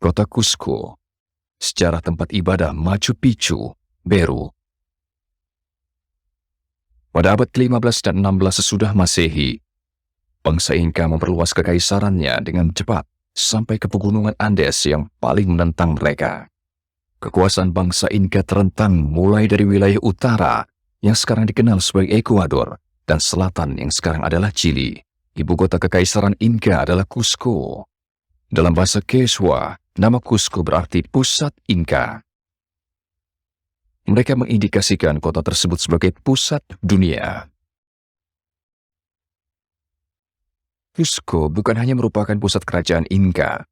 Kota Cusco, sejarah tempat ibadah Machu Picchu, Peru. Pada abad ke-15 dan 16 sesudah Masehi, bangsa Inka memperluas kekaisarannya dengan cepat sampai ke pegunungan Andes yang paling menentang mereka. Kekuasaan bangsa Inka terentang mulai dari wilayah utara yang sekarang dikenal sebagai Ekuador dan selatan yang sekarang adalah Chili. Ibu kota kekaisaran Inka adalah Cusco. Dalam bahasa Quechua, nama Cusco berarti pusat Inka. Mereka mengindikasikan kota tersebut sebagai pusat dunia. Cusco bukan hanya merupakan pusat kerajaan Inka.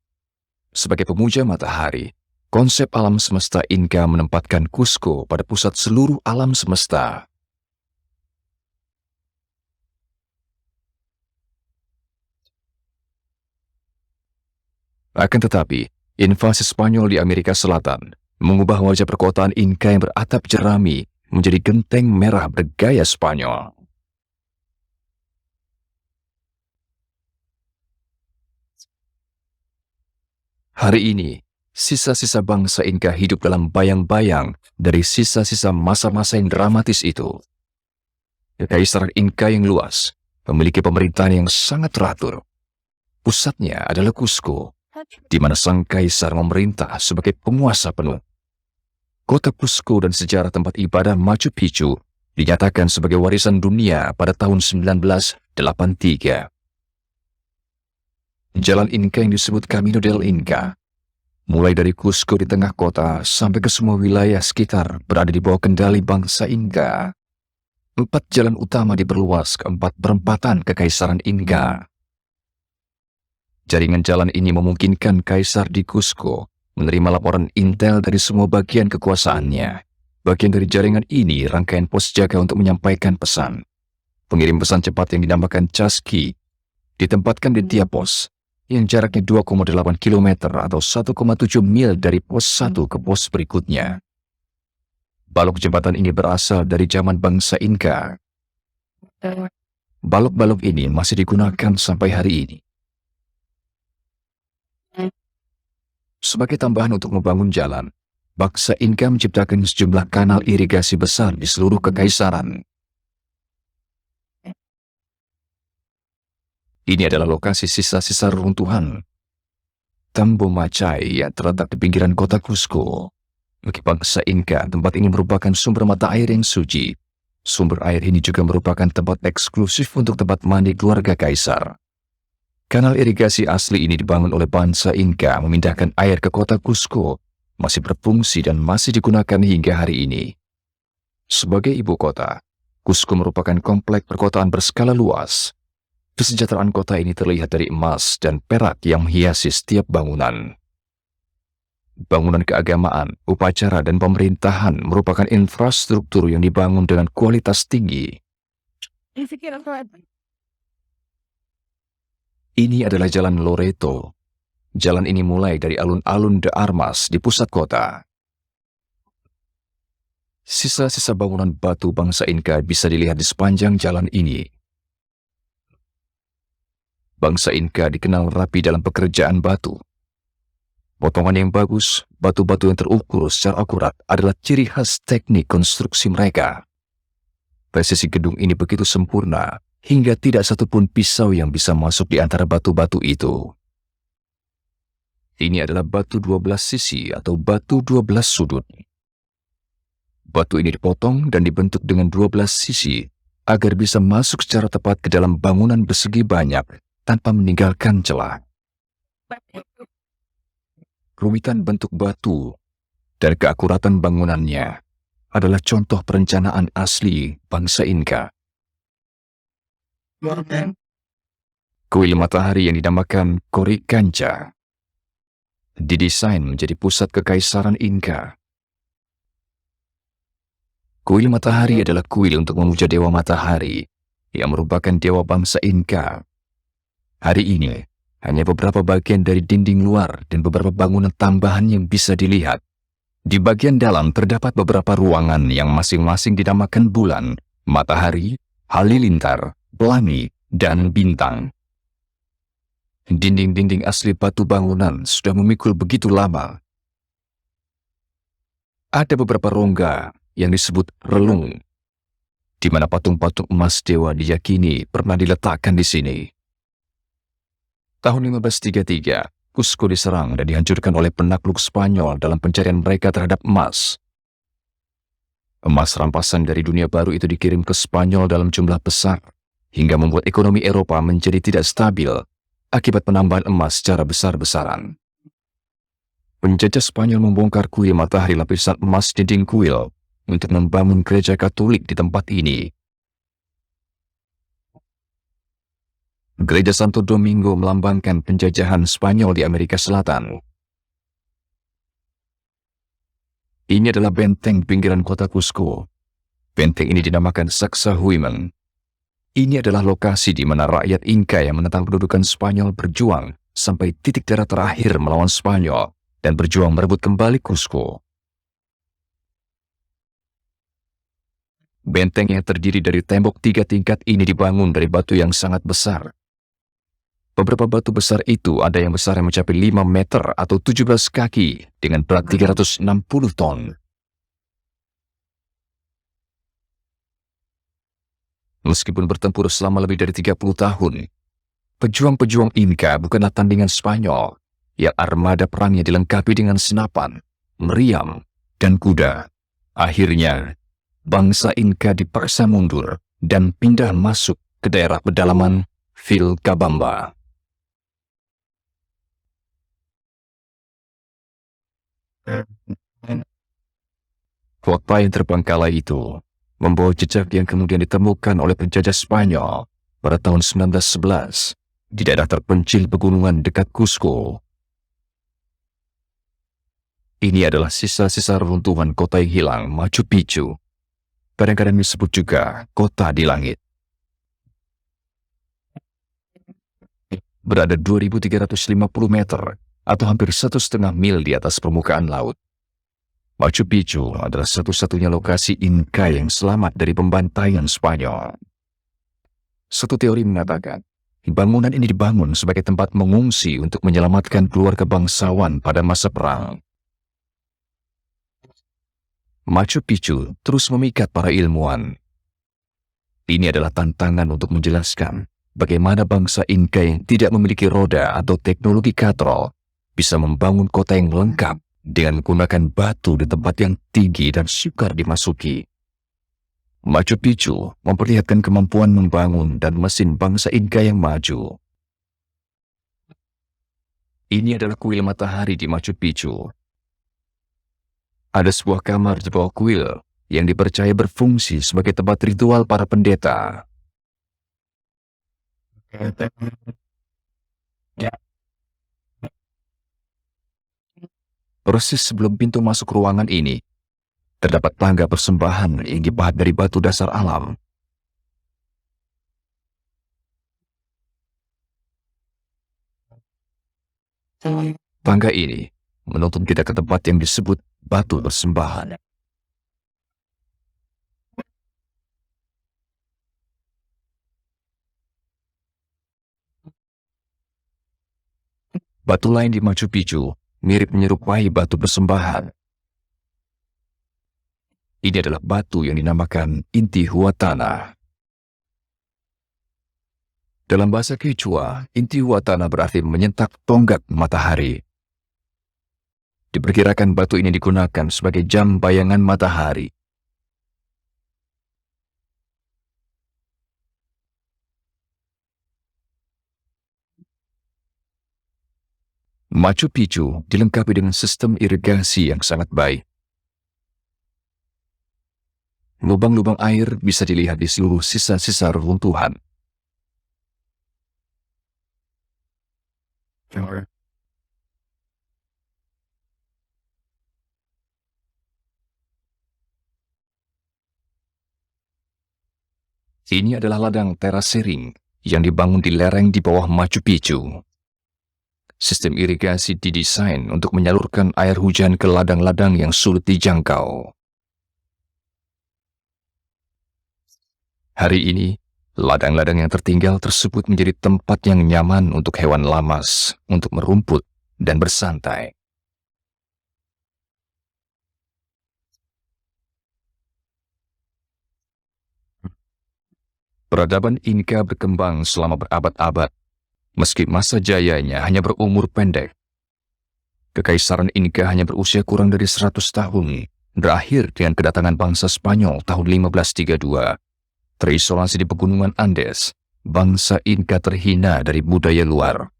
Sebagai pemuja matahari, konsep alam semesta Inka menempatkan Cusco pada pusat seluruh alam semesta. Akan tetapi, invasi Spanyol di Amerika Selatan mengubah wajah perkotaan Inka yang beratap jerami menjadi genteng merah bergaya Spanyol. Hari ini, sisa-sisa bangsa Inka hidup dalam bayang-bayang dari sisa-sisa masa-masa yang dramatis itu. Kekaisaran Inka yang luas memiliki pemerintahan yang sangat teratur. Pusatnya adalah Cusco, di mana sang kaisar memerintah sebagai penguasa penuh. Kota Cusco dan sejarah tempat ibadah Machu Picchu dinyatakan sebagai warisan dunia pada tahun 1983. Jalan Inka yang disebut Camino del Inca, mulai dari Cusco di tengah kota sampai ke semua wilayah sekitar berada di bawah kendali bangsa Inka. 4 jalan utama diperluas ke 4 perempatan kekaisaran Inka. Jaringan jalan ini memungkinkan kaisar di Cusco menerima laporan intel dari semua bagian kekuasaannya. Bagian dari jaringan ini rangkaian pos jaga untuk menyampaikan pesan. Pengirim pesan cepat yang dinamakan Chasqui ditempatkan di tiap pos yang jaraknya 2,8 km atau 1,7 mil dari pos satu ke pos berikutnya. Balok jembatan ini berasal dari zaman bangsa Inka. Balok-balok ini masih digunakan sampai hari ini. Sebagai tambahan untuk membangun jalan, bangsa Inka menciptakan sejumlah kanal irigasi besar di seluruh kekaisaran. Ini adalah lokasi sisa-sisa reruntuhan Tambo Machay yang terletak di pinggiran kota Cusco. Bagi bangsa Inka, tempat ini merupakan sumber mata air yang suci. Sumber air ini juga merupakan tempat eksklusif untuk tempat mandi keluarga kaisar. Kanal irigasi asli ini dibangun oleh bangsa Inka memindahkan air ke kota Cusco, masih berfungsi dan masih digunakan hingga hari ini. Sebagai ibu kota, Cusco merupakan komplek perkotaan berskala luas. Kesejahteraan kota ini terlihat dari emas dan perak yang menghiasi setiap bangunan. Bangunan keagamaan, upacara, dan pemerintahan merupakan infrastruktur yang dibangun dengan kualitas tinggi. Ini adalah Jalan Loreto. Jalan ini mulai dari alun-alun de Armas di pusat kota. Sisa-sisa bangunan batu bangsa Inka bisa dilihat di sepanjang jalan ini. Bangsa Inka dikenal rapi dalam pekerjaan batu. Potongan yang bagus, batu-batu yang terukur secara akurat adalah ciri khas teknik konstruksi mereka. Presisi gedung ini begitu sempurna, hingga tidak satupun pisau yang bisa masuk di antara batu-batu itu. Ini adalah batu 12 sisi atau batu 12 sudut. Batu ini dipotong dan dibentuk dengan 12 sisi agar bisa masuk secara tepat ke dalam bangunan persegi banyak tanpa meninggalkan celah. Rumitan bentuk batu dan keakuratan bangunannya adalah contoh perencanaan asli bangsa Inka. Kuil matahari yang dinamakan Coricancha didesain menjadi pusat kekaisaran Inka. Kuil matahari adalah kuil untuk memuja dewa matahari yang merupakan dewa bangsa Inka. Hari ini, hanya beberapa bagian dari dinding luar dan beberapa bangunan tambahan yang bisa dilihat. Di bagian dalam terdapat beberapa ruangan yang masing-masing dinamakan bulan, matahari, halilintar, pelangi, dan bintang. Dinding-dinding asli batu bangunan sudah memikul begitu lama. Ada beberapa rongga yang disebut relung, di mana patung-patung emas dewa diyakini pernah diletakkan di sini. Tahun 1533, Cusco diserang dan dihancurkan oleh penakluk Spanyol dalam pencarian mereka terhadap emas. Emas rampasan dari dunia baru itu dikirim ke Spanyol dalam jumlah besar, hingga membuat ekonomi Eropa menjadi tidak stabil akibat penambahan emas secara besar-besaran. Penjajah Spanyol membongkar kuil matahari lapisan emas dinding kuil untuk membangun gereja Katolik di tempat ini. Gereja Santo Domingo melambangkan penjajahan Spanyol di Amerika Selatan. Ini adalah benteng pinggiran kota Cusco. Benteng ini dinamakan Sacsayhuaman. Ini adalah lokasi di mana rakyat Inca yang menentang pendudukan Spanyol berjuang sampai titik darah terakhir melawan Spanyol dan berjuang merebut kembali Cusco. Benteng yang terdiri dari tembok 3 tingkat ini dibangun dari batu yang sangat besar. Beberapa batu besar itu ada yang besar yang mencapai 5 meter atau 17 kaki dengan berat 360 ton. Meskipun bertempur selama lebih dari 30 tahun, pejuang-pejuang Inca bukanlah tandingan Spanyol yang armada perangnya dilengkapi dengan senapan, meriam, dan kuda. Akhirnya, bangsa Inca dipaksa mundur dan pindah masuk ke daerah pedalaman Vilcabamba. Kota yang terbengkalai itu membawa jejak yang kemudian ditemukan oleh penjajah Spanyol pada tahun 1911 di daerah terpencil pegunungan dekat Cusco. Ini adalah sisa-sisa runtuhan kota yang hilang, Machu Picchu. Kadang-kadang disebut juga kota di langit. Berada 2.350 meter atau hampir 1,5 mil di atas permukaan laut. Machu Picchu adalah satu-satunya lokasi Inca yang selamat dari pembantaian Spanyol. Suatu teori mengatakan, bangunan ini dibangun sebagai tempat mengungsi untuk menyelamatkan keluarga bangsawan pada masa perang. Machu Picchu terus memikat para ilmuwan. Ini adalah tantangan untuk menjelaskan bagaimana bangsa Inca yang tidak memiliki roda atau teknologi katrol bisa membangun kota yang lengkap dengan menggunakan batu di tempat yang tinggi dan sukar dimasuki. Machu Picchu memperlihatkan kemampuan membangun dan mesin bangsa Inca yang maju. Ini adalah kuil matahari di Machu Picchu. Ada sebuah kamar di bawah kuil yang dipercaya berfungsi sebagai tempat ritual para pendeta. Persis sebelum pintu masuk ruangan ini, terdapat tangga persembahan yang dipahat dari batu dasar alam. Tangga ini menuntun kita ke tempat yang disebut batu persembahan. Batu lain di Machu Picchu mirip menyerupai batu persembahan. Ini adalah batu yang dinamakan Intihuatana. Dalam bahasa Quechua, Intihuatana berarti menyentak tonggak matahari. Diperkirakan batu ini digunakan sebagai jam bayangan matahari. Machu Picchu dilengkapi dengan sistem irigasi yang sangat baik. Lubang-lubang air bisa dilihat di seluruh sisa-sisa reruntuhan. Ini adalah ladang terasering yang dibangun di lereng di bawah Machu Picchu. Sistem irigasi didesain untuk menyalurkan air hujan ke ladang-ladang yang sulit dijangkau. Hari ini, Ladang-ladang yang tertinggal tersebut menjadi tempat yang nyaman untuk hewan lamas untuk merumput dan bersantai. Peradaban Inka berkembang selama berabad-abad, meski masa jayanya hanya berumur pendek. Kekaisaran Inka hanya berusia kurang dari 100 tahun, berakhir dengan kedatangan bangsa Spanyol tahun 1532. Terisolasi di pegunungan Andes, bangsa Inka terhina dari budaya luar.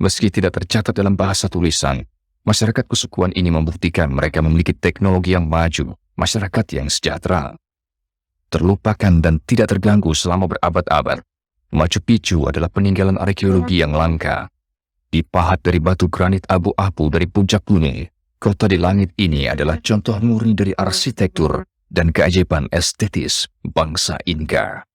Meski tidak tercatat dalam bahasa tulisan, masyarakat kesukuan ini membuktikan mereka memiliki teknologi yang maju, masyarakat yang sejahtera. Terlupakan dan tidak terganggu selama berabad-abad, Machu Picchu adalah peninggalan arkeologi yang langka. Dipahat dari batu granit abu-abu dari puncak gunung, kota di langit ini adalah contoh murni dari arsitektur dan keajaiban estetis bangsa Inka.